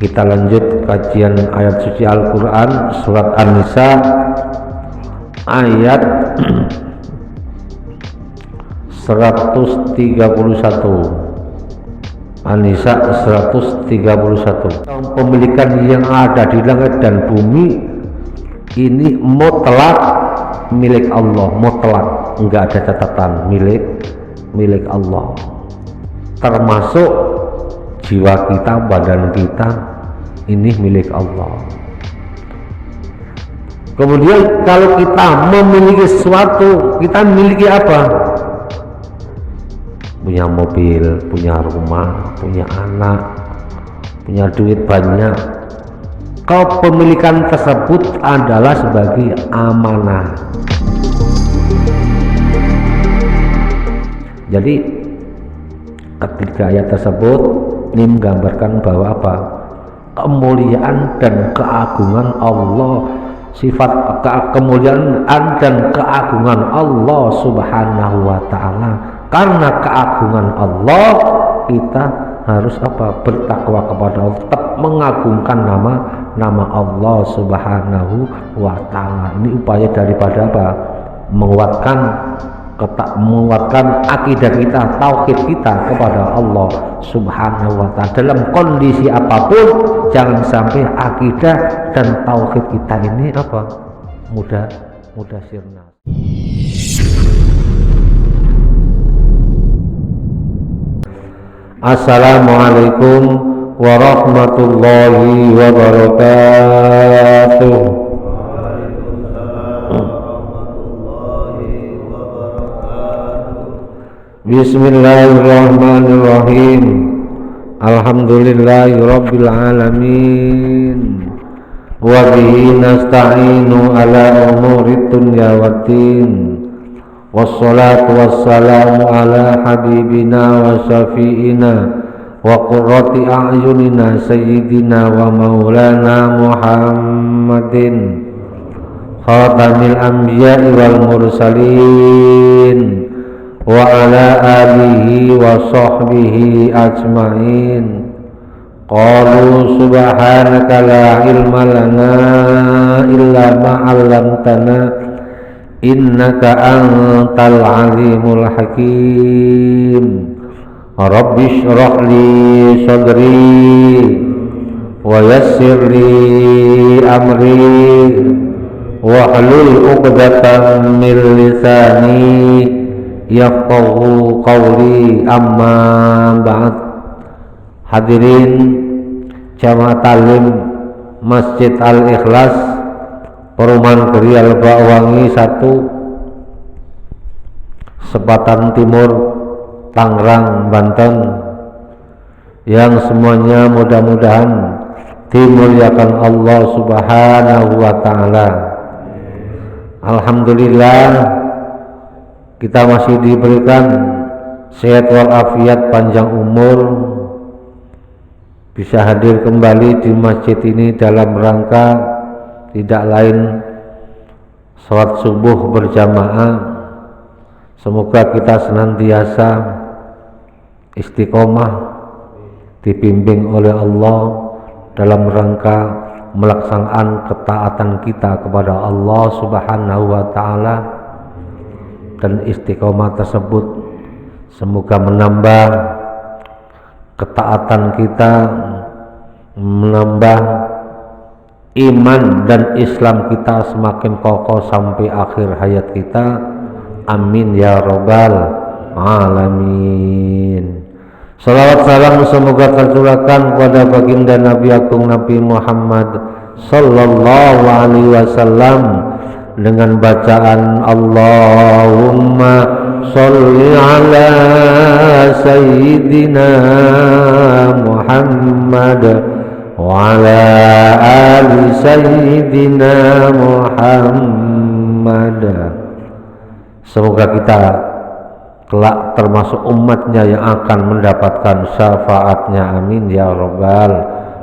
Kita lanjut kajian ayat suci Al-Quran surat An-Nisa ayat 131. An-Nisa 131. Pemilikan yang ada di langit dan bumi ini mutlak milik Allah, mutlak, enggak ada catatan, milik Allah, termasuk jiwa kita, badan kita, ini milik Allah. Kemudian kalau kita memiliki sesuatu, kita memiliki apa? Punya mobil, punya rumah, punya anak, punya duit banyak. Kepemilikan tersebut adalah sebagai amanah. Jadi ketiga ayat tersebut ini menggambarkan bahwa apa? Kemuliaan dan keagungan Allah, sifat kemuliaan dan keagungan Allah Subhanahu wa ta'ala. Karena keagungan Allah, kita harus apa? Bertakwa kepada Allah, tetap mengagungkan nama Allah Subhanahu wa ta'ala. Ini upaya daripada apa? Menguatkan akidah kita, tauhid kita kepada Allah Subhanahu wa ta'ala. Dalam kondisi apapun, jangan sampai akidah dan tauhid kita ini apa? Mudah sirna. Assalamualaikum warahmatullahi wabarakatuh. Bismillahirrahmanirrahim. Alhamdulillahirabbil alamin. Wa bihi nasta'inu ala umurid dunya waddin. Wassalatu wassalamu ala habibina wa syafi'ina wa qurrati a'yunina sayyidina wa maulana Muhammadin khatamil anbiya'i wal mursalin wa ala alihi wa sahbihi ajma'in. Qalu subhanaka la ilma lana illa ma 'allamtana innaka antal alimul hakim. Rabbi shrah li sadri wa yassir li amri wahlul 'uqdatam min lisani yafqahu qawli, amma ba'd. Hadirin jamaah talim Masjid Al-Ikhlas Perumahan Krial Bakwangi 1 Sepatan Timur, Tangerang, Banten, yang semuanya mudah-mudahan dimuliakan Allah Subhanahu wa ta'ala. Alhamdulillah, kita masih diberikan sehat walafiat, panjang umur, bisa hadir kembali di masjid ini dalam rangka tidak lain sholat subuh berjamaah. Semoga kita senantiasa istiqomah dibimbing oleh Allah dalam rangka melaksanakan ketaatan kita kepada Allah Subhanahu wa ta'ala, dan istiqomah tersebut semoga menambah ketaatan kita, menambah iman dan Islam kita semakin kokoh sampai akhir hayat kita. Amin ya rabbal alamin. Salawat salam semoga tercurahkan kepada baginda Nabi Agung Nabi Muhammad sallallahu alaihi wasallam dengan bacaan Allahumma sholli ala sayyidina Muhammad wa ala ali sayyidina Muhammad. Semoga kita kelak termasuk umatnya yang akan mendapatkan syafaatnya. Amin ya rabbal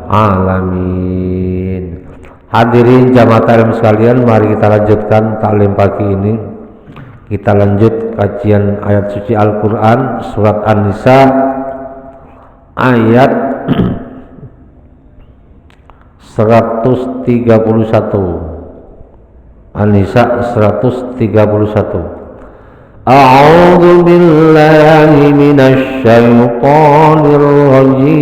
alamin. Hadirin jamaah taklim sekalian, mari kita lanjutkan taklim pagi ini. Kita lanjut kajian ayat suci Al-Quran surat An-Nisa ayat 131. An-Nisa 131. A'udzu billahi minasy syaithanir rajim.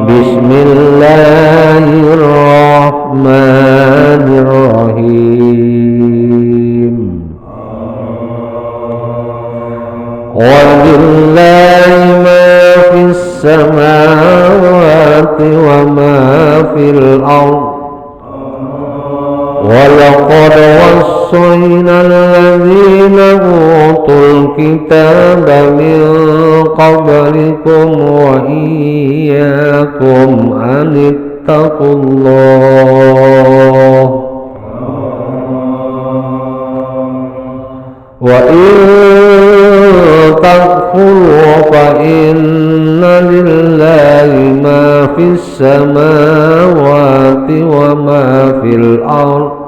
Bismillahirrahmanirrahim. Walillahi ma fis samawati wa ma fil ardh. وَلَقَدْ وَصَّيْنَا الَّذِينَ أُوتُوا الْكِتَابَ مِنْ قَبْلِكُمْ وَإِيَّاكُمْ أَنِ اتَّقُوا اللَّهَ وَإِنْ تَكْفُرُوا فَإِنَّ لِلَّهِ مَا فِي السَّمَاوَاتِ وَمَا فِي الْأَرْضِ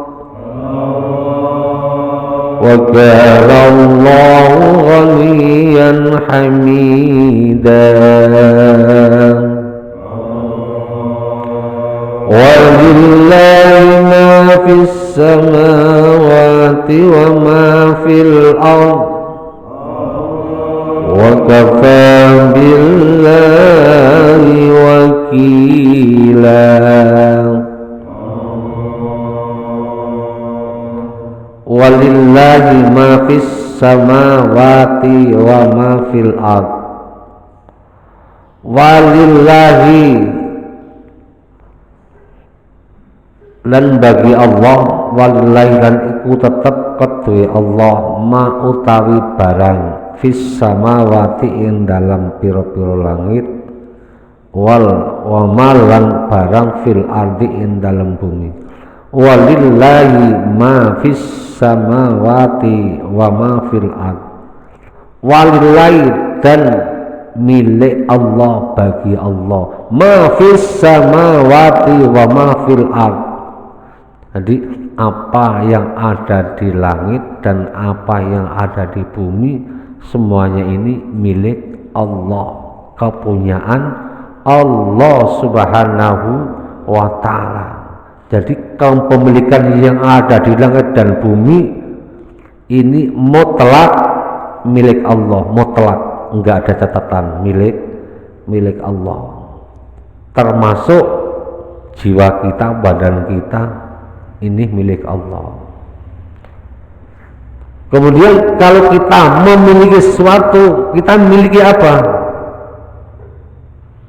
وَكَانَ اللَّهُ غَنِيًّا حَمِيدًا. وَلِلَّهِ مَا فِي السَّمَاوَاتِ وَمَا فِي الْأَرْضِ وَكَفَى بِاللَّهِ وَكِيلًا. Walillahi ma fis samawati wa ma fil ard. Walillahi lan bagi Allah, walillahi lan iku tetep kedue Allah ma utawi barang fis samawati ing dalam piro-piro langit, wal wa malan barang fil ardi ing dalam bumi. Walillahi ma fis samawati wa ma fil ard. Walillahi dan milik Allah, bagi Allah, ma fis samawati wa ma fil ard. Jadi apa yang ada di langit dan apa yang ada di bumi, semuanya ini milik Allah, kepunyaan Allah Subhanahu wa ta'ala. Jadi kepemilikan yang ada di langit dan bumi ini mutlak milik Allah, mutlak, enggak ada catatan, milik Allah. Termasuk jiwa kita, badan kita, ini milik Allah. Kemudian kalau kita memiliki sesuatu, kita memiliki apa?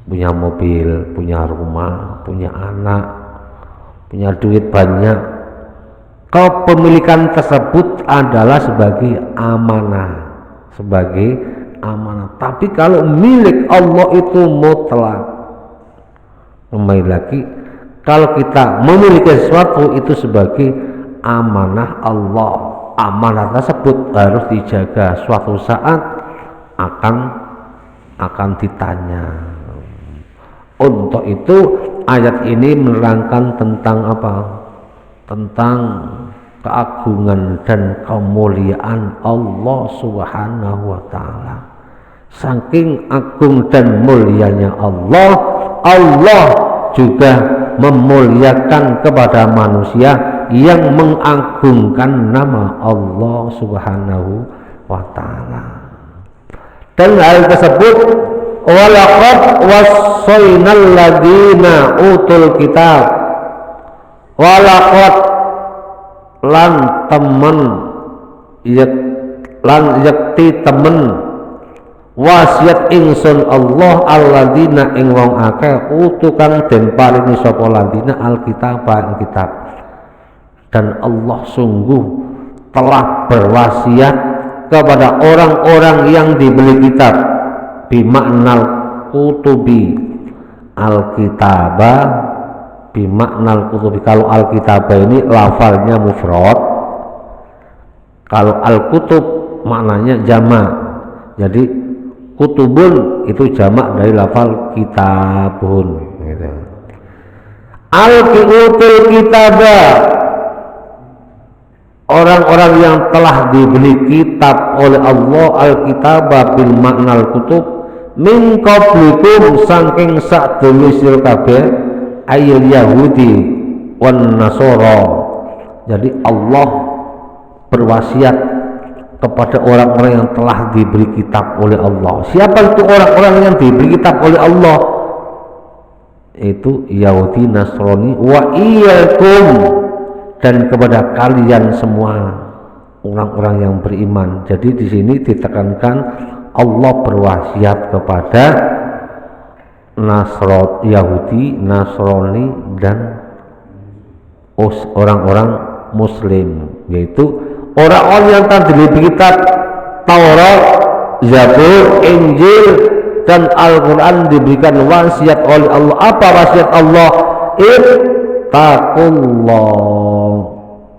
Punya mobil, punya rumah, punya anak, punya duit banyak. Kepemilikan tersebut adalah sebagai amanah, Tapi kalau milik Allah itu mutlak. Kembali lagi, kalau kita memiliki sesuatu itu sebagai amanah Allah, amanah tersebut harus dijaga, suatu saat akan ditanya. Untuk itu ayat ini menerangkan tentang apa? Tentang keagungan dan kemuliaan Allah Subhanahu wa ta'ala. Saking agung dan mulianya Allah, Allah juga memuliakan kepada manusia yang mengagungkan nama Allah Subhanahu wa ta'ala. Dan hal tersebut walaqad wassaynal ladzina utul kitab, walaqad lan temen yakti temen wasiat ingsun Allah alladzina ing wong akeh utukan den paringi sapa ladzina alkitab ing kitab. Dan Allah sungguh telah berwasiat kepada orang-orang yang diberi kitab, bimaknal kutubi alkitabah, bimaknal kutubi. Kalau alkitabah ini lafalnya mufrad, kalau al-kutub maknanya jamak. Jadi kutubun itu jamak dari lafal kitabun gitu. Al-kutul kitabah, orang-orang yang telah diberi kitab oleh Allah, al-kitabah bil maknal kutub, min qablikum saking sadurunge sira kabeh ayil Yahudi wan Nasara. Jadi Allah berwasiat kepada orang-orang yang telah diberi kitab oleh Allah. Siapa itu orang-orang yang diberi kitab oleh Allah? Itu Yahudi, Nasrani, wa iyyakum, dan kepada kalian semua orang-orang yang beriman. Jadi di sini ditekankan Allah berwasiat kepada Yahudi, Nasrani, dan orang-orang Muslim, yaitu orang-orang yang telah diberi kitab Taurat, Zabur, Injil, dan Al-Quran diberikan wasiat oleh Allah. Apa wasiat Allah? Ittaqullah,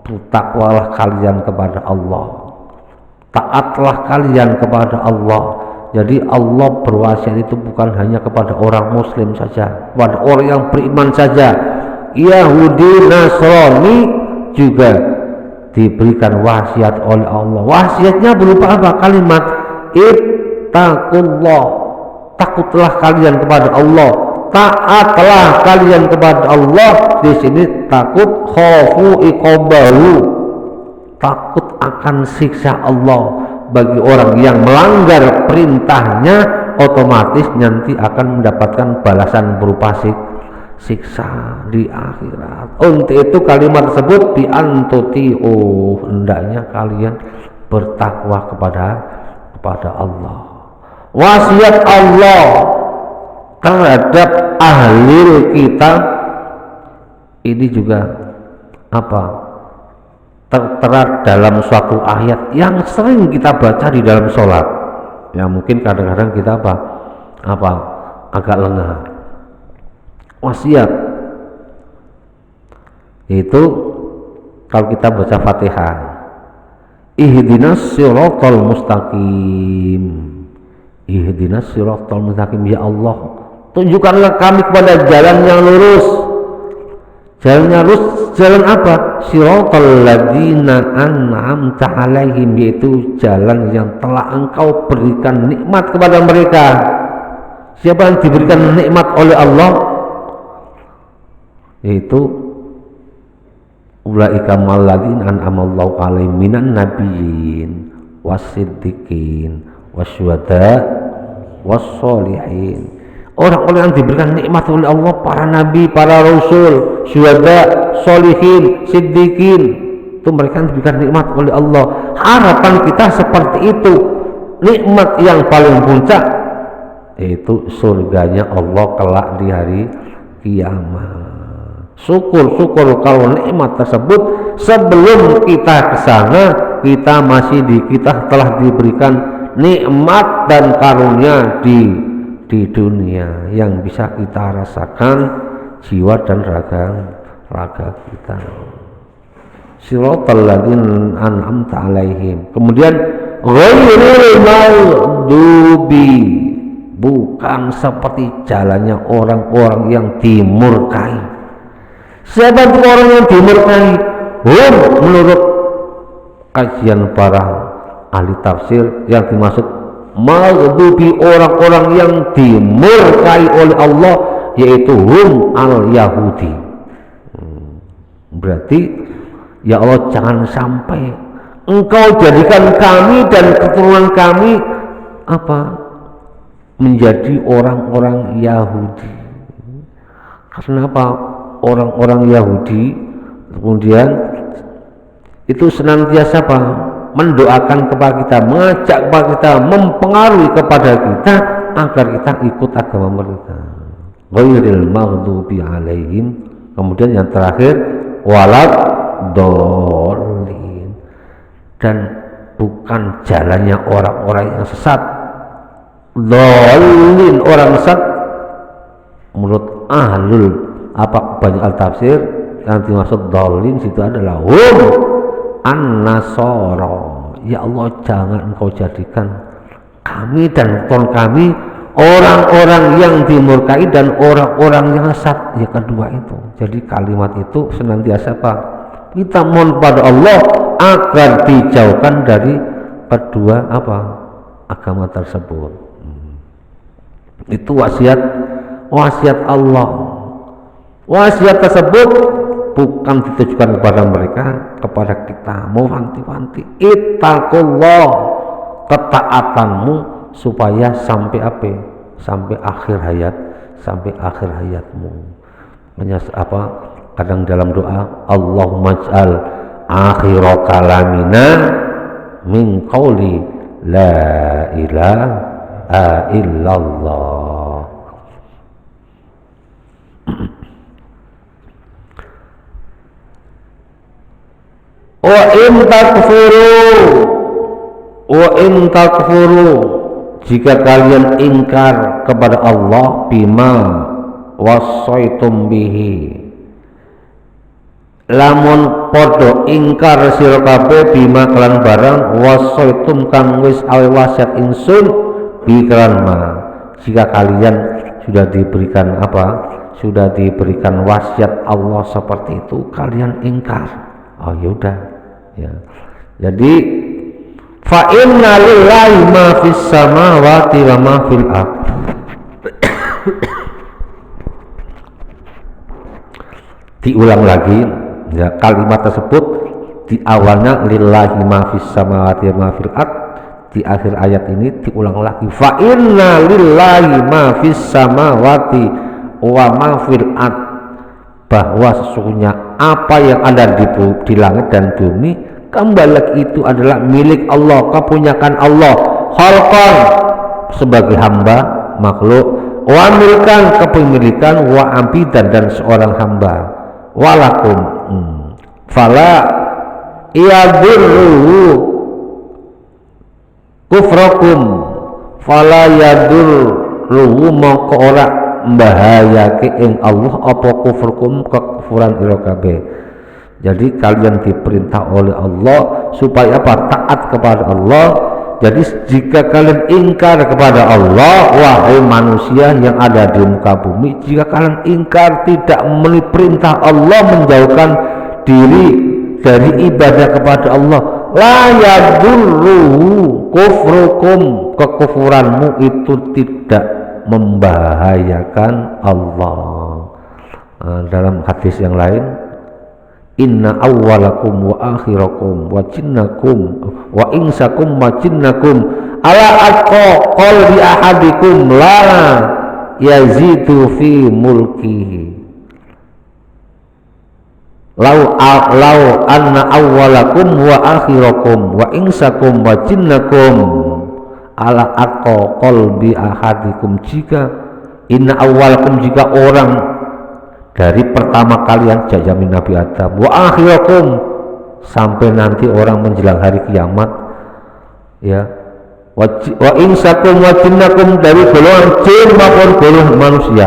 bertakwalah kalian kepada Allah, taatlah kalian kepada Allah. Jadi Allah berwasiat itu bukan hanya kepada orang Muslim saja, kepada orang yang beriman saja. Yahudi, Nasrani juga diberikan wasiat oleh Allah. Wasiatnya berupa apa? Kalimat ittaqullah, takutlah kalian kepada Allah, taatlah kalian kepada Allah. Di sini takut, khaufu iqabahu, takut akan siksa Allah. Bagi orang yang melanggar perintahnya, otomatis nanti akan mendapatkan balasan berupa siksa di akhirat. Untuk itu kalimat tersebut biantuti'u, hendaknya kalian bertakwa kepada Allah. Wasiat Allah terhadap ahli kita ini juga apa? Tertera dalam suatu ayat yang sering kita baca di dalam sholat, yang mungkin kadang-kadang kita agak lengah. Wasiat itu kalau kita baca Fatihah, ihdinas siratal mustaqim, ihdinas siratal mustaqim, ya Allah tunjukkanlah kami kepada jalan yang lurus. Jalannya lurus, jalan apa? Siratal ladzina an'amta alaihim, yaitu jalan yang telah engkau berikan nikmat kepada mereka. Siapa yang diberikan nikmat oleh Allah? Yaitu ulaika malladzina an'amallahu alaihim minan nabiyyin wasiddiqin wasyuhada wassolihin. Orang-orang yang diberikan nikmat oleh Allah, para nabi, para rasul, syuhada, solihin, siddiqin, itu mereka yang diberikan nikmat oleh Allah. Harapan kita seperti itu, nikmat yang paling puncak yaitu surganya Allah kelak di hari kiamat. Syukur kalau nikmat tersebut sebelum kita ke sana, kita telah diberikan nikmat dan karunia di dunia yang bisa kita rasakan jiwa dan raga kita. Siratal ladzina an'amta alaihim. Kemudian ghairil maghdubi, bukan seperti jalannya orang-orang yang dimurkai. Siapa itu orang yang dimurkai? Menurut kajian para ahli tafsir, yang dimaksud maghdubi, orang-orang yang dimurkai oleh Allah, yaitu al-Yahudi. Berarti ya Allah, jangan sampai engkau jadikan kami dan keturunan kami menjadi orang-orang Yahudi. Karena apa? Orang-orang Yahudi kemudian itu senantiasa mendoakan kepada kita, mengajak kepada kita, mempengaruhi kepada kita agar kita ikut agama mereka. Ghairil maghdubi alaihim. Kemudian yang terakhir walad dolin, dan bukan jalannya orang-orang yang sesat. Dolin, orang sesat menurut banyak al-tafsir, yang dimaksud dolin situ adalah an-nasara. Ya Allah, jangan engkau jadikan kami dan keturunan kami orang-orang yang dimurkai dan orang-orang yang sesat. Ya, kedua itu. Jadi kalimat itu senantiasa kita mohon kepada Allah agar dijauhkan dari kedua agama tersebut. Itu wasiat Allah. Wasiat tersebut bukan ditujukan kepada mereka, kepada kita. Mau wanti-wanti, ittaqullah, ketaatanmu supaya sampai apa? Sampai akhir hayatmu. Kadang dalam doa, Allahumma ij'al akhira kalamina min qauli la ilaha illallah. Wa in takfuru, jika kalian ingkar kepada Allah, bima wasaitum bihi, lamun podo ingkar sira kabeh bima kelan barang wasaitum kang wis awe wasiat ingsun bi kelan ma, jika kalian sudah diberikan wasiat Allah seperti itu, kalian ingkar. Oh yaudah ya. Jadi fa inna lillahi ma fis samawati wa ma fil ardh. Diulang lagi ya, kalimat tersebut di awalnya lillahi ma fis samawati wa ma fil ardh, di akhir ayat ini diulang lagi fa inna lillahi ma fis samawati wa ma fil ardh, bahwa sesungguhnya apa yang ada di langit dan bumi kembali itu adalah milik Allah, kepunyaan Allah, khalqan sebagai hamba makhluk, wa milkan kepemilikan, wa abidan dan seorang hamba, walakum fala yadurru kufrakum, fala yadurru mongko ora mbahayake ing Allah apa kufurkum, kekufuran ira kabeh. Jadi kalian diperintah oleh Allah supaya taat kepada Allah. Jadi jika kalian ingkar kepada Allah, wahai manusia yang ada di muka bumi, jika kalian ingkar tidak memenuhi perintah Allah, menjauhkan diri dari ibadah kepada Allah, la yadurru kufrukum, kekufuranmu itu tidak membahayakan Allah. Dalam hadis yang lain, inna awwalakum wa akhirakum wa jinnakum wa insakum wa jinnakum ala atqa qalbi ahadikum la yazidu fi mulkihi. Lau anna awwalakum wa akhirakum wa insakum wa jinnakum ala atqa qalbi ahadikum, jika inna awwalakum, jika orang dari pertama kalian jamin Nabi Adam, wa akhirakum sampai nanti orang menjelang hari kiamat ya, wa insakum wa jinnakum dari golongan jin maupun golongan manusia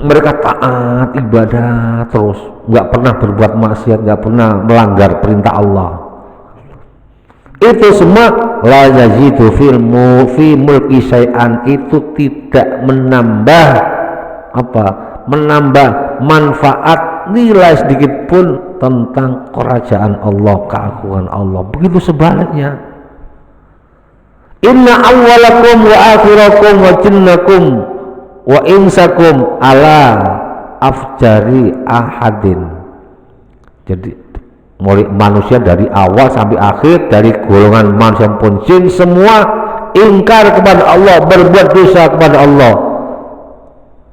mereka taat ibadah terus, nggak pernah berbuat maksiat, nggak pernah melanggar perintah Allah, itu semua la yazidu fi mulki syai'an, itu tidak menambah manfaat nilai sedikit pun tentang kerajaan Allah, keagungan Allah. Begitu sebaliknya, inna awwalakum wa akhirakum wa jinnakum wa insakum ala afjari ahadin. Jadi mulai manusia dari awal sampai akhir, dari golongan manusia pun jin, semua ingkar kepada Allah, berbuat dosa kepada Allah.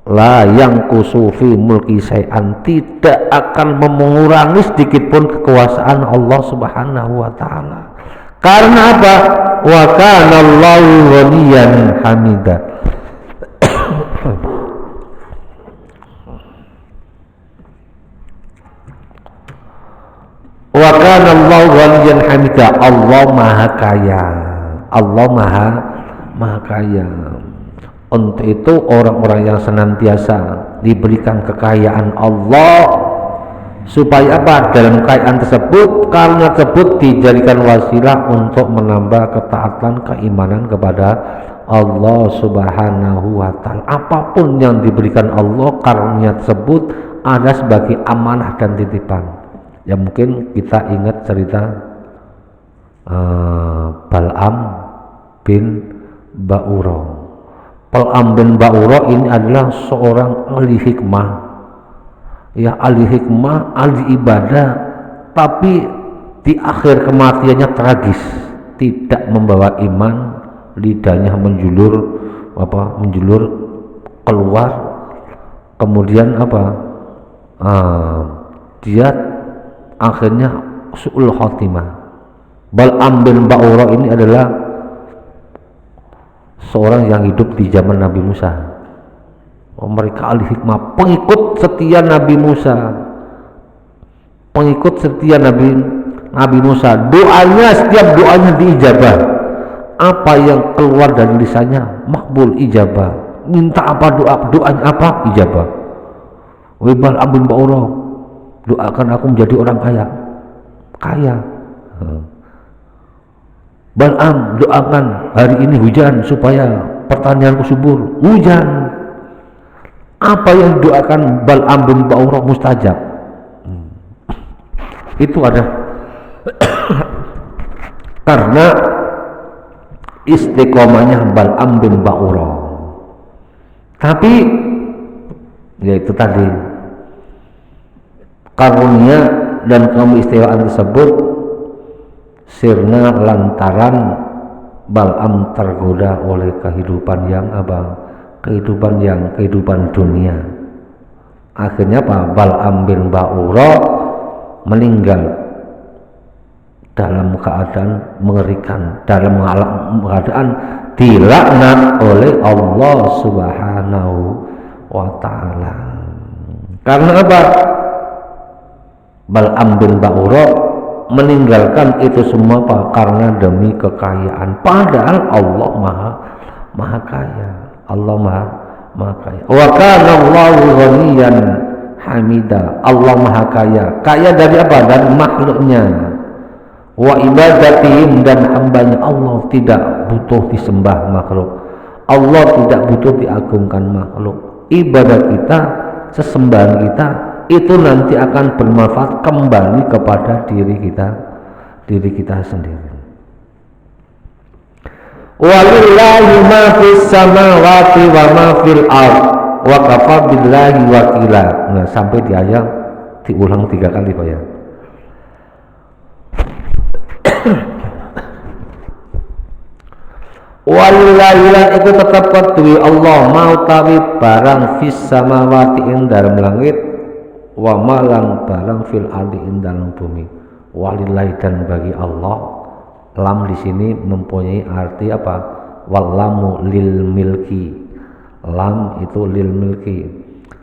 La yang kusufi mulki syai'an, tidak akan mengurangi sedikit pun kekuasaan Allah Subhanahu wa taala. Karena apa? Wa kana Allahu ghaniyan hamida. Wa kana Allahu ghaniyan hamida, Allah maha kaya, Allah maha kaya. Untuk itu orang-orang yang senantiasa diberikan kekayaan Allah, supaya apa? Dalam kekayaan tersebut, karena tersebut dijadikan wasilah untuk menambah ketaatan, keimanan kepada Allah Subhanahu wa ta'ala. Apapun yang diberikan Allah, karunia tersebut ada sebagai amanah dan titipan. Ya mungkin kita ingat cerita Bal'am bin Ba'urah Bal'am bin Ba'ura ini adalah seorang ahli hikmah, ya ahli hikmah, ahli ibadah, tapi di akhir kematiannya tragis, tidak membawa iman, lidahnya menjulur keluar, kemudian dia akhirnya su'ul khotimah. Bal'am bin Ba'ura ini adalah seorang yang hidup di zaman Nabi Musa. Mereka ahli hikmah, pengikut setia Nabi Musa, pengikut setia Nabi Musa. Setiap doanya diijabah. Apa yang keluar dari lisannya makbul, ijabah. Minta apa, doanya apa, ijabah. Bal'am bin Ba'ura, doakan aku menjadi orang kaya. Bal'am, doakan hari ini hujan supaya pertanianku subur. Hujan. Apa yang doakan Bal'am bin Ba'ura mustajab. Itu ada karena istiqomahnya Bal'am bin Ba'ura. Tapi yaitu tadi karunia dan keistimewaan tersebut sirna lantaran Bal'am tergoda oleh kehidupan dunia. Akhirnya Bal'am bin Ba'ura meninggal dalam keadaan mengerikan, dalam keadaan dilaknat oleh Allah Subhanahu wa ta'ala. Karena apa? Bal'am bin Ba'ura meninggalkan itu semua karena demi kekayaan, padahal Allah maha kaya. Allah maha kaya. Wa kana Allahu ghaniyan hamida. Allah maha kaya dari apa? Dari makhluknya. Wa ibadatihim, dan hambanya. Allah tidak butuh disembah makhluk, Allah tidak butuh diagungkan makhluk. Ibadah kita, sesembahan kita itu nanti akan bermanfaat kembali kepada diri kita sendiri. Walillahi ma fis samawati wa ma fil ard wa kafa billahi wakila. Nah, sampai di ayat diulang 3 kali Pak ya. Walillahi itu tetap kedui Allah mau tawi barang fis samawati ing dalam langit, wa malang barang fil ardi ing dalam bumi. Walillahi, dan bagi Allah. Lam di sini mempunyai arti apa? Wallamu lil milki. Lam itu lil milki,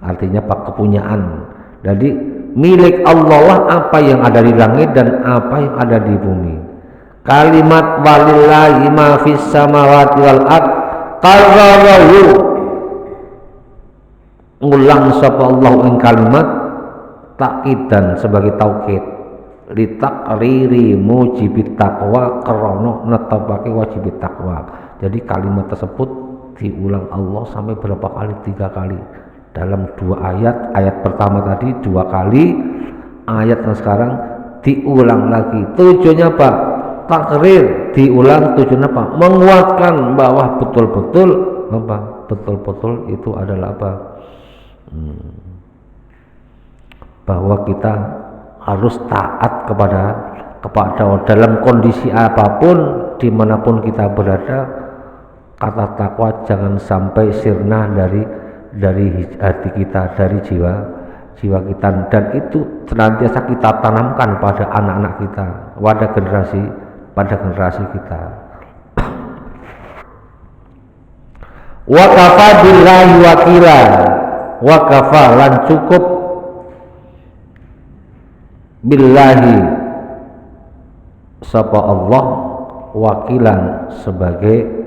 artinya kepunyaan. Jadi milik Allah lah apa yang ada di langit dan apa yang ada di bumi. Kalimat walillahi ma fis samawati wal ard qarrarahu, ngulang sapa Allah ing kalimat takidan sebagai taukid litakriri mujibit taqwa, krana netepake wajibit taqwa. Jadi kalimat tersebut diulang Allah sampai berapa kali? 3 kali dalam 2 ayat. Ayat pertama tadi 2 kali, ayat yang sekarang diulang lagi. Tujuannya apa? Takrir, diulang. Tujuannya apa? Menguatkan bahwa betul-betul itu adalah apa? Bahwa kita harus taat kepada dalam kondisi apapun, dimanapun kita berada. Kata takwa jangan sampai sirna dari hati kita, dari jiwa kita, dan itu senantiasa kita tanamkan pada anak-anak kita, pada generasi kita. Wa kafa billahi wakila, wa kafa lan cukup billahi sapa Allah wakilan sebagai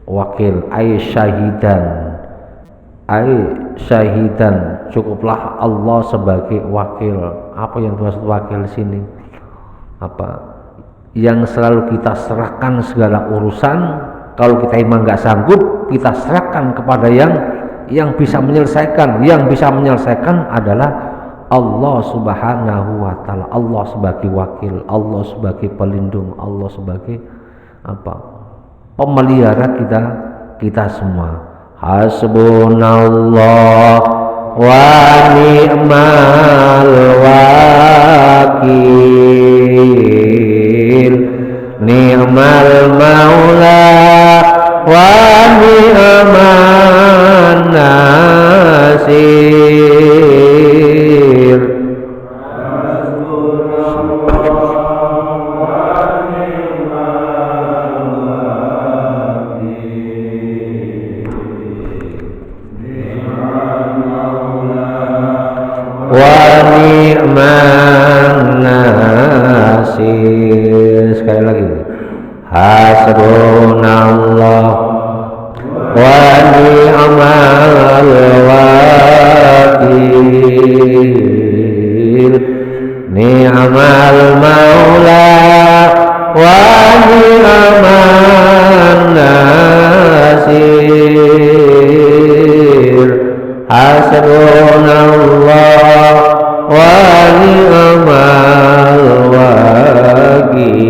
wakil, ay syahidan cukuplah Allah sebagai wakil. Apa yang dimaksud wakil di sini? Apa yang selalu kita serahkan segala urusan. Kalau kita memang nggak sanggup, kita serahkan kepada yang bisa menyelesaikan. Yang bisa menyelesaikan adalah Allah Subhanahu wa ta'ala. Allah sebagai wakil, Allah sebagai pelindung, Allah sebagai apa? Pemelihara kita semua. Hasbunallah wa ni'mal wakil, ni'mal maula wa ni'man nasir. Ni'man nasir. Sekali lagi, hasbunallah wa ni'mal wakil, ni'mal maula wa ni'man nasir. Hasbunallah wa ni'mal wakil,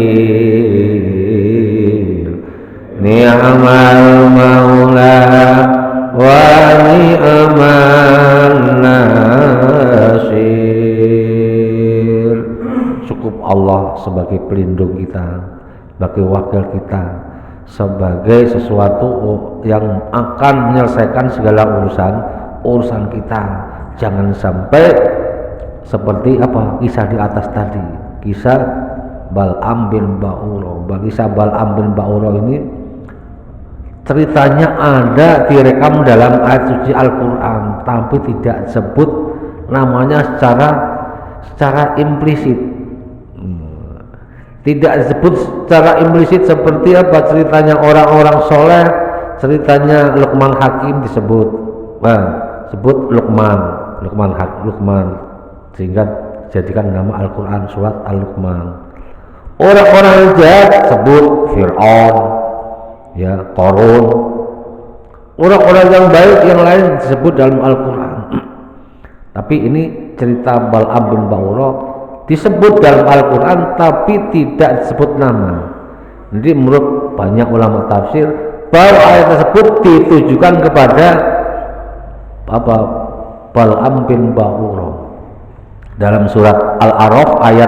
ni'mal maula wa ni'man nasir. Cukup Allah sebagai pelindung kita, sebagai wakil kita, sebagai sesuatu yang akan menyelesaikan segala urusan kita. Jangan sampai seperti apa kisah di atas tadi, kisah Bal'am bin Ba'ura. Kisah Bal'am bin Ba'ura ini ceritanya ada direkam dalam ayat suci Al-Quran, tapi tidak disebut namanya secara implisit. Tidak disebut secara implisit seperti apa ceritanya orang-orang soleh, ceritanya Luqman Hakim disebut. Sebut Luqman, sehingga jadikan nama Al-Quran surat Al-Luqman. Orang-orang jahat sebut Fir'aun, ya, Qarun. Orang-orang yang baik yang lain disebut dalam Al-Quran. Tapi ini cerita Bal'am bin Ba'ura disebut dalam Al-Quran tapi tidak disebut nama. Jadi menurut banyak ulama tafsir bahwa ayat tersebut ditujukan kepada Bal'am bin Ba'ura dalam surat Al-A'raf ayat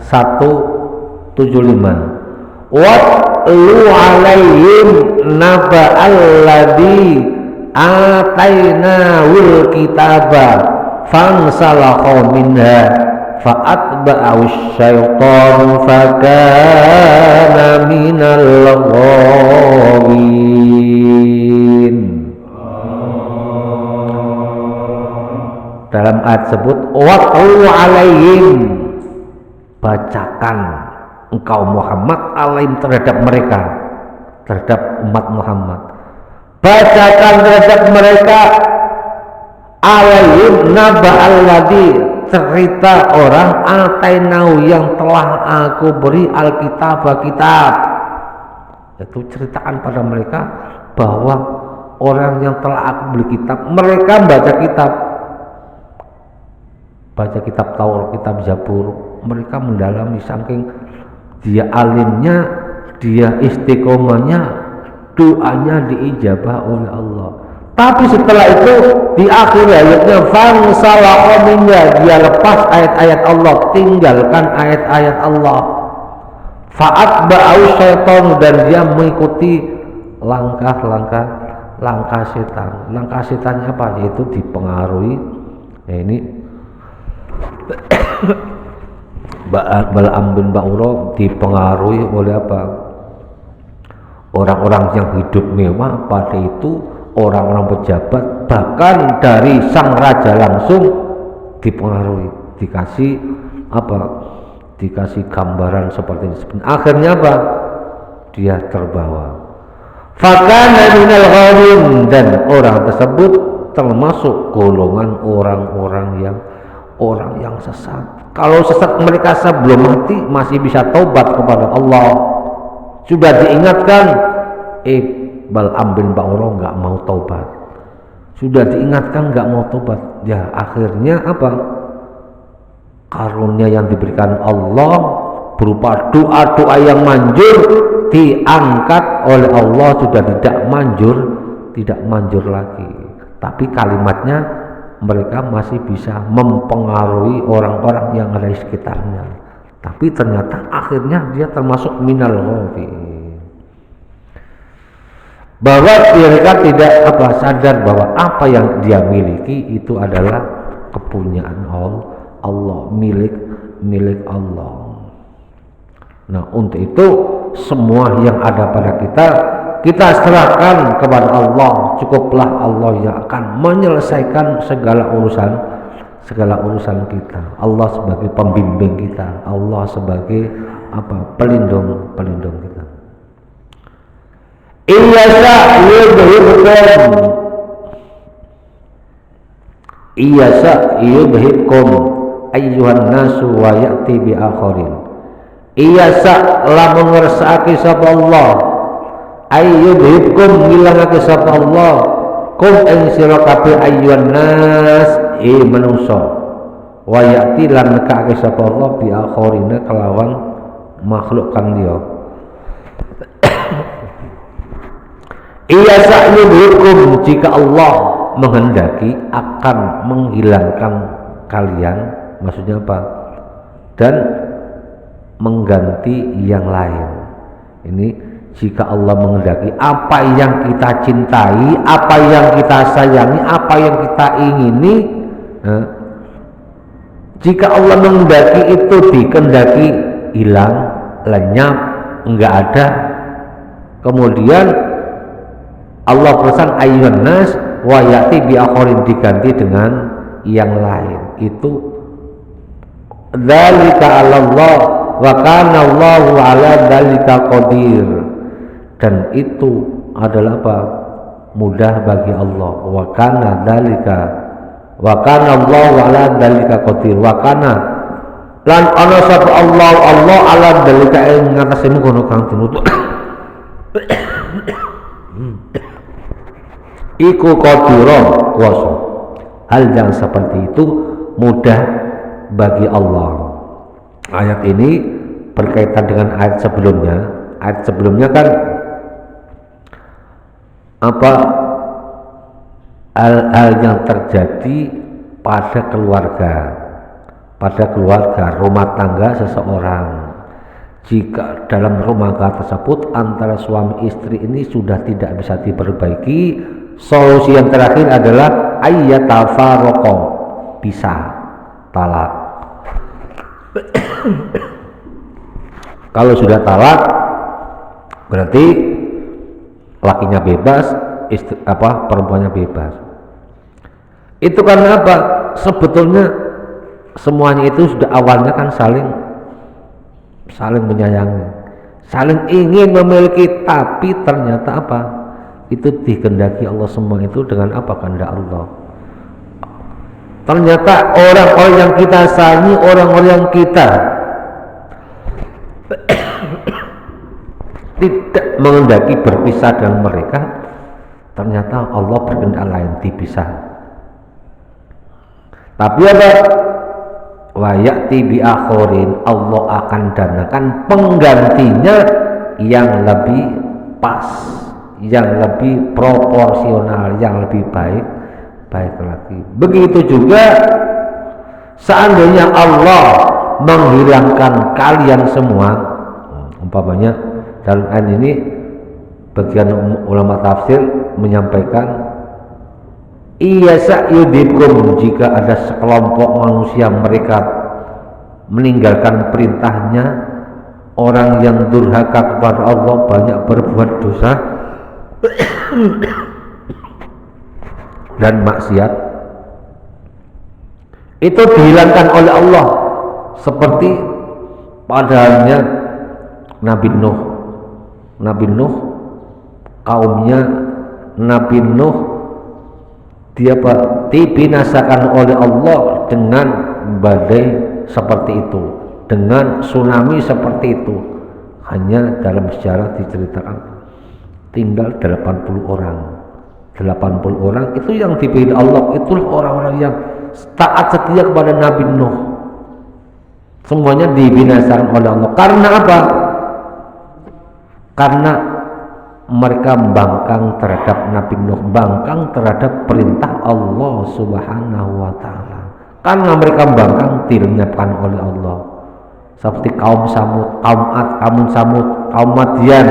175. Watlu alaihim naba'alladzi atainahul kitaba fansalakha minha fa'atba'ahu syaitanu fakana minal ghawin. Dalam ayat tersebut, watlu alaihim, bacakan engkau Muhammad alaihim, terhadap mereka, terhadap umat Muhammad, bacakan terhadap mereka alaihim naba'alladzi, cerita orang atainau yang telah aku beri alkitab, kitab. Itu ceritakan pada mereka bahwa orang yang telah aku beri kitab, mereka baca kitab Taurat, kitab Zabur, mereka mendalami, saking dia alimnya, dia istiqomahnya, doanya diijabah oleh Allah. Tapi setelah itu di akhir ayatnya fansalakha minha, dia lepas ayat-ayat Allah, tinggalkan ayat-ayat Allah. Fa'atba'ahu syaitan, dan dia mengikuti langkah setan. Langkah setannya apa? Yaitu dipengaruhi. Ini Bal'am bin Ba'ura dipengaruhi oleh apa? Orang-orang yang hidup mewah, pada itu orang-orang pejabat, bahkan dari sang raja langsung dipengaruhi, dikasih gambaran seperti ini. Akhirnya apa? Dia terbawa. Fakana minal ghawin, dan orang tersebut termasuk golongan orang yang sesat. Kalau sesat mereka sebelum mati masih bisa taubat kepada Allah. Sudah diingatkan, Bal'am bin Ba'ura nggak mau taubat. Sudah diingatkan nggak mau taubat. Ya akhirnya apa? Karunia yang diberikan Allah berupa doa-doa yang manjur diangkat oleh Allah, sudah tidak manjur tidak manjur lagi, tapi kalimatnya mereka masih bisa mempengaruhi orang-orang yang ada di sekitarnya, tapi ternyata akhirnya dia termasuk minal ghafilin, bahwa mereka tidak sadar bahwa apa yang dia miliki itu adalah kepunyaan Allah, milik Allah. Nah, untuk itu semua yang ada pada kita serahkan kepada Allah. Cukuplah Allah yang akan menyelesaikan segala urusan kita. Allah sebagai pembimbing kita, Allah sebagai pelindung kita. Iyasa yudhibkum ayyuhan nasu wa ya'ti bi akharin. Iyasa lamun ngersakake sapa Allah, ayyudhibkum ngilangake sapa Allah kum ing sira kabeh ayyuhan nas manungsa, wa ya'ti lan nekake sapa Allah bi akharina kelawan makhluk kang liya. Iyasa yudhibkum, jika Allah menghendaki akan menghilangkan kalian, maksudnya apa? Dan mengganti yang lain. Ini jika Allah menghendaki apa yang kita cintai, apa yang kita sayangi, apa yang kita ingini, jika Allah menghendaki itu dikehendaki hilang, lenyap, enggak ada, kemudian Allah berpesan ayyuhan nas wa ya'ti bi akharin, diganti dengan yang lain, itu dzalika 'ala Allah wa kana Allahu 'ala dzalika qadir, dan itu adalah mudah bagi Allah. Wa kana Allahu 'ala dzalika qadir, wa kana lan ana sapa Allah 'ala dzalika ing ngatasi ngono kang tinutuk iku qadiron kuasa. Hal yang seperti itu mudah bagi Allah. Ayat ini berkaitan dengan ayat sebelumnya. Ayat sebelumnya kan hal-hal yang terjadi pada keluarga rumah tangga seseorang. Jika dalam rumah tangga tersebut antara suami istri ini sudah tidak bisa diperbaiki, solusi yang terakhir adalah ayyatafarraqa, pisah, talak. Kalau sudah talak berarti lakinya bebas, perempuannya bebas. Itu karena apa? Sebetulnya semuanya itu sudah awalnya kan saling menyayangi, saling ingin memiliki, tapi ternyata itu dikehendaki Allah semua itu dengan kehendak Allah. Ternyata orang-orang yang kita sayangi, orang-orang yang kita tidak menghendaki berpisah dengan mereka, ternyata Allah berkehendak lain, dipisah. Tapi wa ya'ti bi akhirin, Allah akan danakan penggantinya yang lebih pas, yang lebih proporsional, yang lebih baik lagi. Begitu juga seandainya Allah menghilangkan kalian semua, umpamanya dalam ayat ini bagian ulama tafsir menyampaikan iyasa yudhibkum, jika ada sekelompok manusia mereka meninggalkan perintahnya, orang yang durhaka kepada Allah, banyak berbuat dosa dan maksiat, itu dihilangkan oleh Allah, seperti padanya Nabi Nuh, kaumnya Nabi Nuh dia dibinasakan oleh Allah dengan badai seperti itu, dengan tsunami seperti itu. Hanya dalam sejarah diceritakan tinggal 80 orang itu yang dipilih Allah, itulah orang-orang yang taat setia kepada Nabi Nuh. Semuanya dibinasakan oleh Allah. Karena apa? Karena mereka bangkang terhadap Nabi Nuh, bangkang terhadap perintah Allah Subhanahu wa taala. Karena mereka bangkang dilenyapkan oleh Allah. Seperti kaum Samud, kaum Ad, kaum Madian,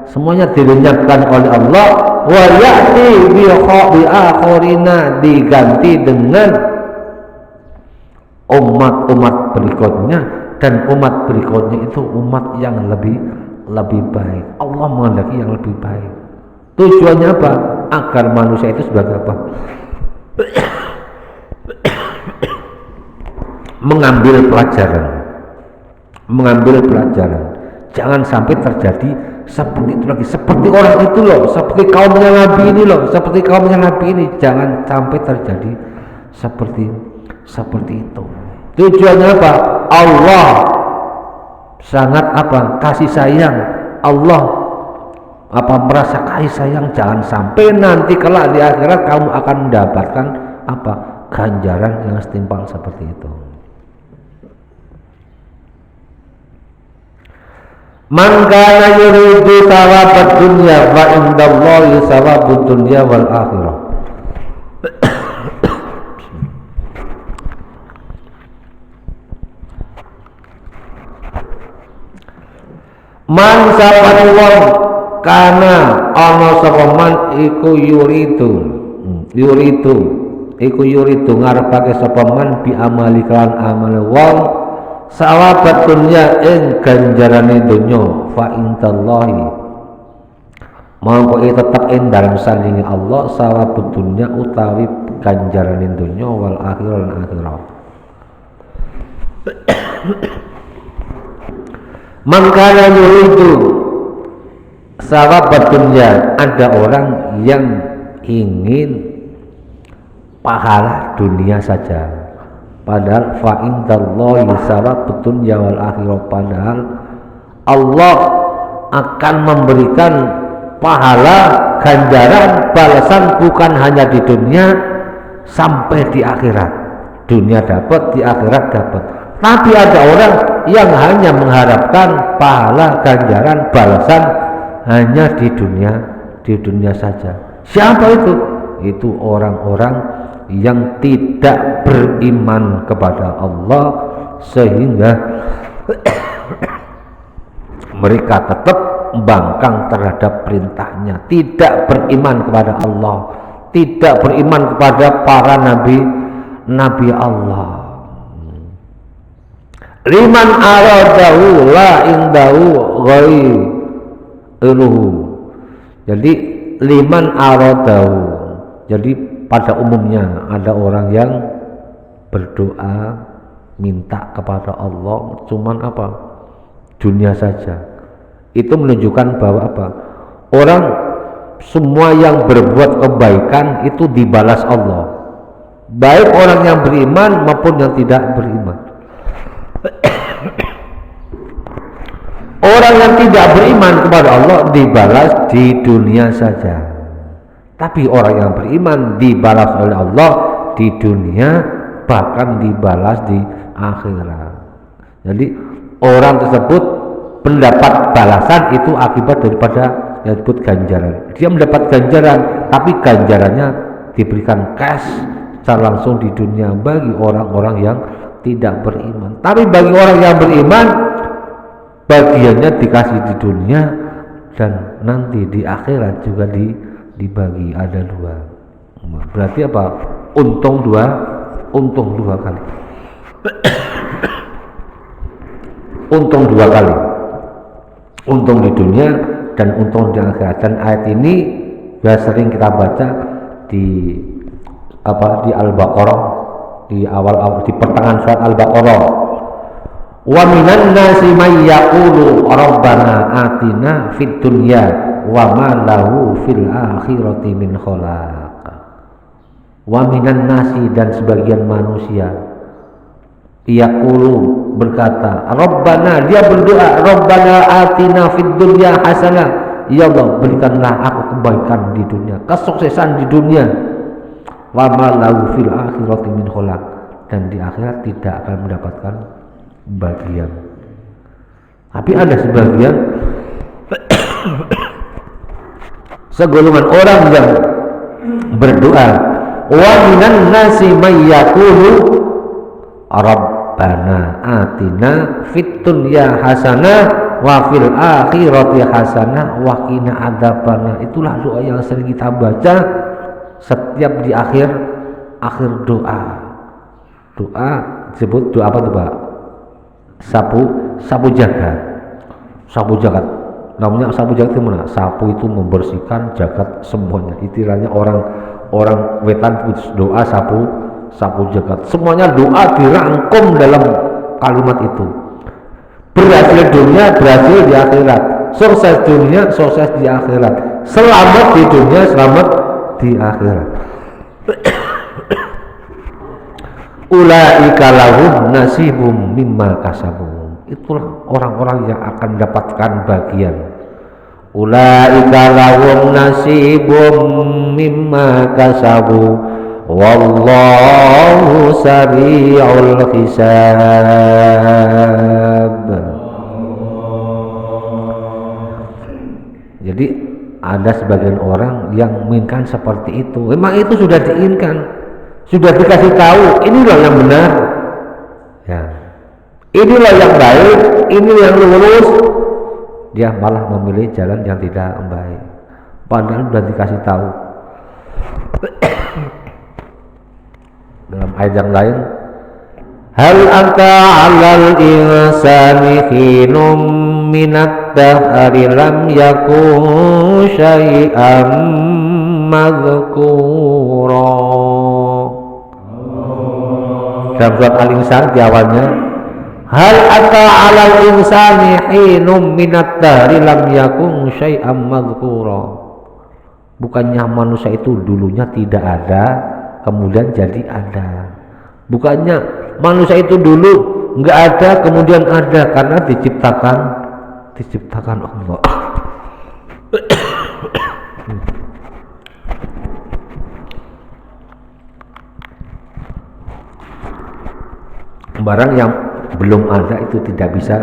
semuanya dilenyapkan oleh Allah. Wa ya'ti bi akharina, diganti dengan umat-umat berikutnya, dan umat berikutnya itu umat yang lebih baik. Allah menghendaki yang lebih baik. Tujuannya apa? Agar manusia itu sebagai apa? Mengambil pelajaran. Jangan sampai terjadi seperti itu lagi, seperti orang itu loh, seperti kaumnya Nabi ini loh, seperti kaumnya Nabi ini. Jangan sampai terjadi seperti itu. Tujuannya apa? Allah sangat kasih sayang. Allah merasa kasih sayang. Jangan sampai nanti kelak di akhirat kamu akan mendapatkan ganjaran yang setimpal seperti itu. Man kana yuridu thawabad dunya fa indallahi thawabud dunya wal akhirah. Man sapane wong kana ana sapa man iku yuridu ngarepake sapa man bi amali kan amal wong sawabat dunya ing ganjarane donya fa indallahi mongko tetep ing dalem sandinge Allah sawabud dunya utawi ganjarane donya wal akhirah. Man kana yuridu sawabat dunya, ada orang yang ingin pahala dunia saja. Padahal fa indallahi sawabud dunya wal akhirah, padahal Allah akan memberikan pahala, ganjaran, balasan bukan hanya di dunia, sampai di akhirat. Dunia dapat, di akhirat dapat. Tapi ada orang yang hanya mengharapkan pahala, ganjaran, balasan hanya di dunia saja. Siapa itu? Itu orang-orang yang tidak beriman kepada Allah, sehingga mereka tetap bangkang terhadap perintahnya, tidak beriman kepada Allah, tidak beriman kepada para nabi Allah. Liman aradahu la indahu ghairuhu. Jadi liman aradahu, jadi pada umumnya ada orang yang berdoa minta kepada Allah cuman dunia saja. Itu menunjukkan bahwa orang semua yang berbuat kebaikan itu dibalas Allah, baik orang yang beriman maupun yang tidak beriman. Orang yang tidak beriman kepada Allah dibalas di dunia saja, tapi orang yang beriman dibalas oleh Allah di dunia, bahkan dibalas di akhirat. Jadi orang tersebut mendapat balasan itu akibat daripada yang disebut ganjaran. Dia mendapat ganjaran, tapi ganjarannya diberikan cash secara langsung di dunia bagi orang-orang yang tidak beriman. Tapi bagi orang yang beriman, bagiannya dikasih di dunia dan nanti di akhirat juga dibagi, ada dua. Berarti untung dua kali. Untung dua kali, untung di dunia dan untung di akhirat. Dan ayat ini sudah sering kita baca di Al-Baqarah, di awal di pertengahan surat Al-Baqarah. Wa minan nasi may yaqulu rabbana atina fid dunya wa ma lahu fil akhirati min khalaq. Wa minan nasi, dan sebagian manusia, yaqulu berkata, rabbana, dia berdoa, rabbana atina fid dunya hasanah, ya Allah berikanlah aku kebaikan di dunia, kesuksesan di dunia, wa ma lahu fil akhirati min khalaq, dan di akhirat tidak akan mendapatkan bagian. Tapi ada sebagian segolongan orang yang berdoa. Wa minan nasi may yaqulu rabbana atina fid dunya hasanah wa fil akhirati hasanah wa qina adzabannar. Itulah doa yang sering kita baca setiap di akhir doa. Doa disebut doa apa tuh, Pak? Sapu jagat. Sapu jagat. Namanya sapu jagat itu mana? Sapu itu membersihkan jagat semuanya. Istilahnya orang wetan doa sapu jagat. Semuanya doa dirangkum dalam kalimat itu. Berhasil dunia, berhasil di akhirat. Sukses dunia, sukses di akhirat. Selamat di dunia, selamat di akhirat. Ulaika lahum nasibum mimma kasabu. Itulah orang-orang yang akan mendapatkan bagian. Ulaika lahum nasibum mimma kasabu wallahu sari'ul hisab. Jadi ada sebagian orang yang menginginkan seperti itu. Memang itu sudah diinginkan, sudah dikasih tahu, inilah yang benar, ya, inilah yang baik, ini yang lurus. Dia malah memilih jalan yang tidak baik, padahal sudah dikasih tahu. Dalam ayat yang lain, hal anta 'alal insani hinum minat dahri lam yakun syai'an madhkura. Dalam surat Al-Insan di awalnya, hal ata 'alal insani hinum minat dahri lam yakun syai'an madhkura. Bukannya manusia itu dulunya tidak ada, kemudian jadi ada. Bukannya manusia itu dulu enggak ada, kemudian ada, karena diciptakan Allah. Barang yang belum ada itu tidak bisa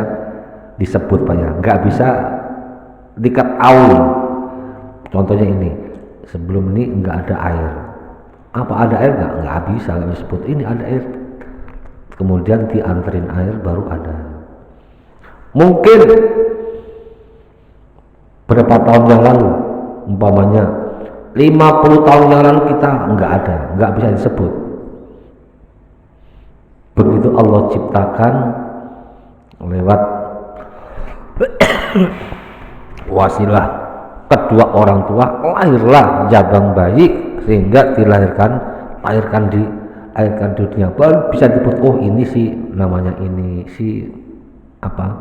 disebut, Pak ya, nggak bisa diketahui. Contohnya ini, sebelum ini nggak ada air. Apa ada air? Nggak bisa disebut ini ada air. Kemudian dianterin air baru ada. Mungkin berapa tahun yang lalu, umpamanya 50 tahun yang lalu kita nggak ada, nggak bisa disebut. Begitu Allah ciptakan lewat wasilah kedua orang tua, lahirlah jabang bayi sehingga dilahirkan di dunia, baru bisa disebut, oh ini si namanya ini si apa,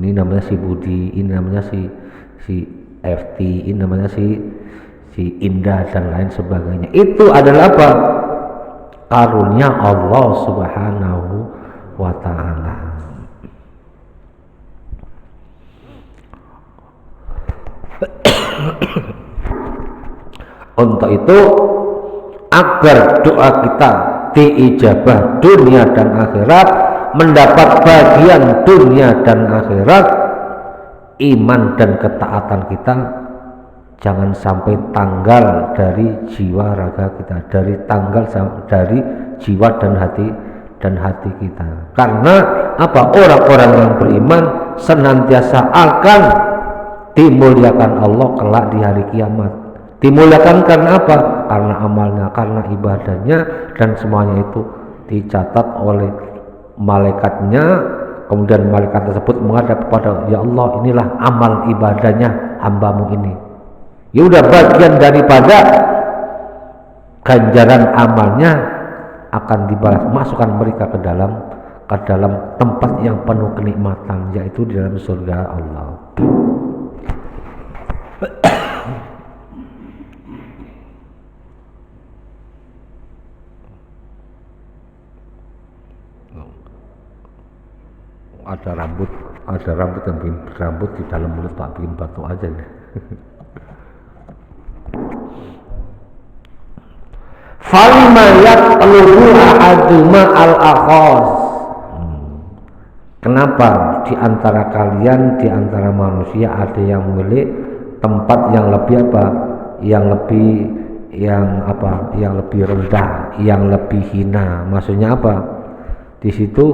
ini namanya si Budi, ini namanya si FT, ini namanya si Indah dan lain sebagainya. Itu adalah apa? Karunia Allah Subhanahu wa ta'ala. Untuk itu, agar doa kita diijabah dunia dan akhirat, mendapat bagian dunia dan akhirat, iman dan ketaatan kita jangan sampai tanggal dari jiwa raga kita, dari jiwa dan hati kita. Karena apa? Orang-orang yang beriman senantiasa akan dimuliakan Allah kelak di hari kiamat. Dimuliakan karena apa? Karena amalnya, karena ibadahnya, dan semuanya itu dicatat oleh malaikatnya. Kemudian malaikat tersebut menghadap kepada, ya Allah, inilah amal ibadahnya hambamu ini. Ya udah, bagian daripada ganjaran amalnya akan dibalas, masukkan mereka ke dalam tempat yang penuh kenikmatan, yaitu di dalam surga Allah. Ada rambut yang bikin rambut di dalam mulut, Pak, bikin batu aja nih. Falima yaqlubu ahaduma al-akhas. Kenapa di antara kalian, di antara manusia ada yang memilih tempat yang lebih apa? yang lebih rendah, yang lebih hina. Maksudnya apa? Di situ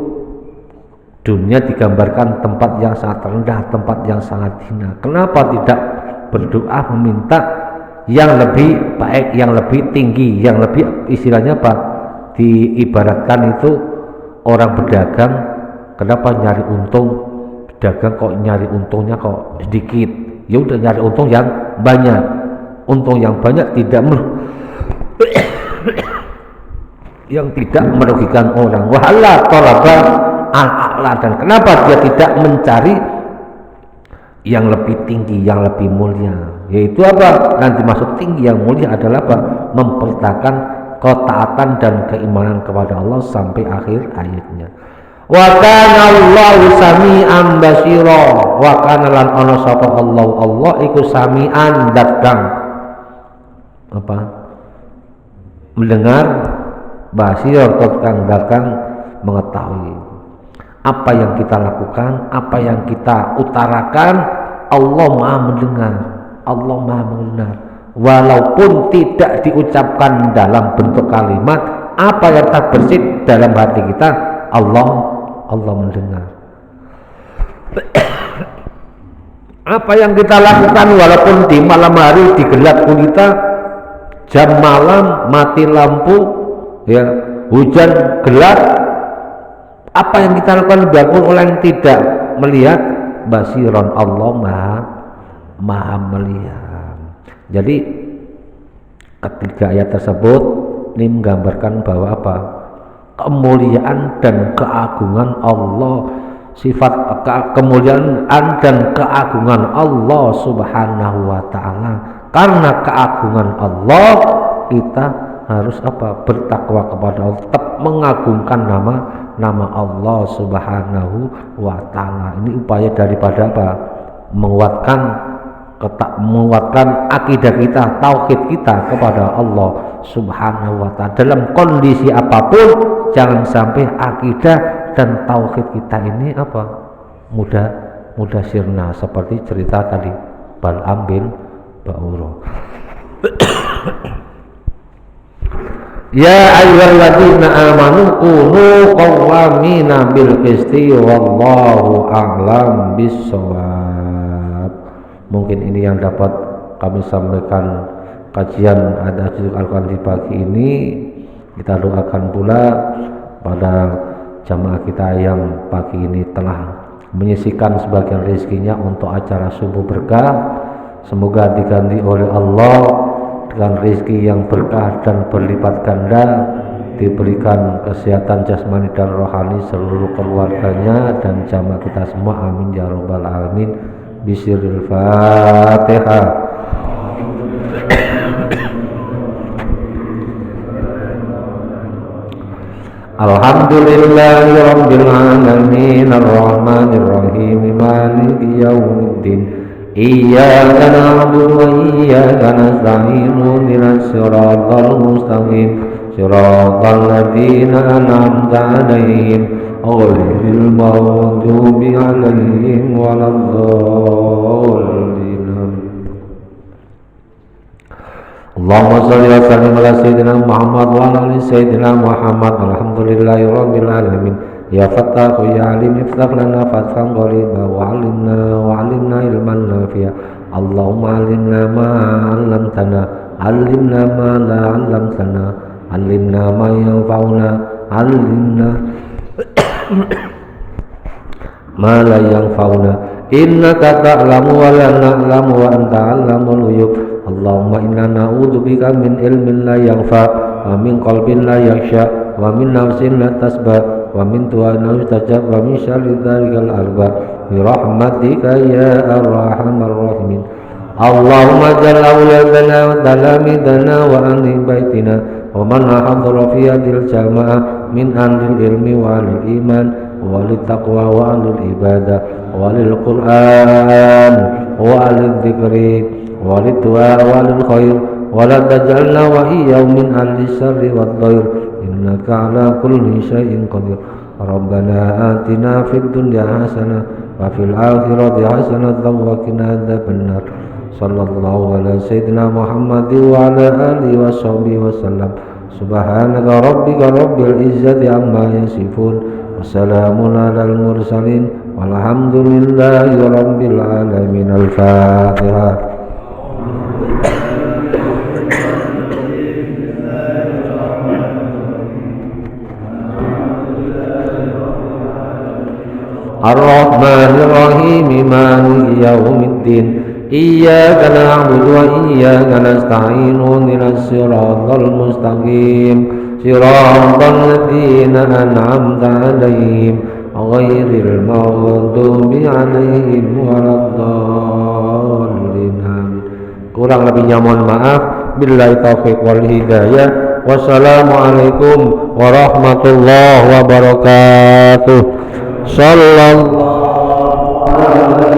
dunia digambarkan tempat yang sangat rendah, tempat yang sangat hina. Kenapa tidak berdoa meminta yang lebih baik, yang lebih tinggi, yang lebih, istilahnya apa? Diibaratkan itu orang berdagang, kenapa nyari untung? Dagang kok nyari untungnya kok sedikit? Ya udah nyari untung yang banyak. Untung yang banyak yang tidak merugikan orang. Wahala talaba al-a'la, dan kenapa dia tidak mencari yang lebih tinggi, yang lebih mulia? Yaitu apa? Nanti maksud tinggi yang mulia adalah apa? Mempertahankan ketaatan dan keimanan kepada Allah sampai akhir ayatnya. Wa kana Allahu sami'an basira, wa kana lan ana sapa Allah iku sami'an dat kang apa? Mendengar, basir kang datang mengetahui apa yang kita lakukan, apa yang kita utarakan. Allah Maha mendengar, Allah Maha mendengar, walaupun tidak diucapkan dalam bentuk kalimat, apa yang terbersit dalam hati kita, Allah mendengar. Apa yang kita lakukan walaupun di malam hari, di gelap gulita, jam malam, mati lampu, ya, hujan gelap, apa yang kita lakukan biarpun orang yang tidak melihat, basiron, Allah maha melihat. Jadi ketiga ayat tersebut ini menggambarkan bahwa apa? Kemuliaan dan keagungan Allah, sifat kemuliaan dan keagungan Allah Subhanahu wa ta'ala. Karena keagungan Allah, kita harus apa? Bertakwa kepada Allah, tetap mengagungkan nama Allah Subhanahu wa ta'ala. Ini upaya daripada apa? Menguatkan akidah kita, tauhid kita kepada Allah Subhanahu wa ta'ala. Dalam kondisi apapun, jangan sampai akidah dan tauhid kita ini apa? Mudah sirna, seperti cerita tadi Bal'am bin Ba'ura. Ya ayyuhalladzina amanu kunu qawwamina bil qisti wallahu a'lam bissawab. Mungkin ini yang dapat kami sampaikan kajian ada Al-Quran di pagi ini. Kita doakan pula pada jamaah kita yang pagi ini telah menyisihkan sebagian rezekinya untuk acara subuh berkah. Semoga diganti oleh Allah dengan rezeki yang berkah dan berlipat ganda, diberikan kesehatan jasmani dan rohani seluruh keluarganya dan jamaah kita semua, amin ya rabbal alamin. Bisiril Fatihah. Alhamdulillahi rabbil alamin arrahmanir rahim maliki yaumiddin iyyaka na'budu wa iyyaka nasta'in ihdinas siratal mustaqim siratal ladzina an'amta 'alaihim ghairil maghdubi 'alaihim waladdallin. Allahumma shalli wa sallim ala sayyidina Muhammad wa ala ali sayyidina Muhammad. Alhamdulillahi rabbil alamin. Ya Fattah ya Alim iftah lana fathan qariba wa 'allimna ilman nafi'a. Allahumma 'allimna ma 'allamtana, 'allimna ma la 'allamtana, 'allimna ma yanfa'una, 'allimna ma la yanfa'una. Innaka ta'lamu wa la na'lamu wa anta 'allamul ghuyub. Allahumma inna na'udzubika min ilmin la yanfa' wa min qalbin la yakhsha wa min nafsin la tasba wa min tu'ana yustajab wa min syarri dzalikal arba bi rahmatika ya arhamar rahimin. Allahumma jalla uladana wa talamidana wa ahli baitina wa man hadara fi hadil jamaah min ahli ilmi wa ahli iman wa ahli taqwa wa ahli ibadah wa ahli Qur'an wa ahli dzikri walidua walil khair wala tajalna wa iyyahum min ahli syarri wad dhair innaka ala kulli syai'in qadir. Rabbana atina fid dunya hasanah wa fil akhirati hasanah wa qina adzabannar. sallallahu ala sayyidina Muhammadin wa ala alihi wa sahbihi wasallam. Subhanaka rabbika rabbil izzati amma yasifun wa salamun alal mursalin walhamdulillahi rabbil alamin. Al-Fatihah. Ar-Rahmanir Rahim Maliki yaumiddin. Iyyaka na'budu wa iyyaka nasta'in. Ihdinas siratal mustaqim. Siratal ladzina an'amta 'alaihim ghairil maghdubi 'alaihim waladdallin. Kurang lebihnya mohon maaf. Billahi taufiq wal hidayah. Wassalamualaikum warahmatullahi wabarakatuh. Sallallahu alaihi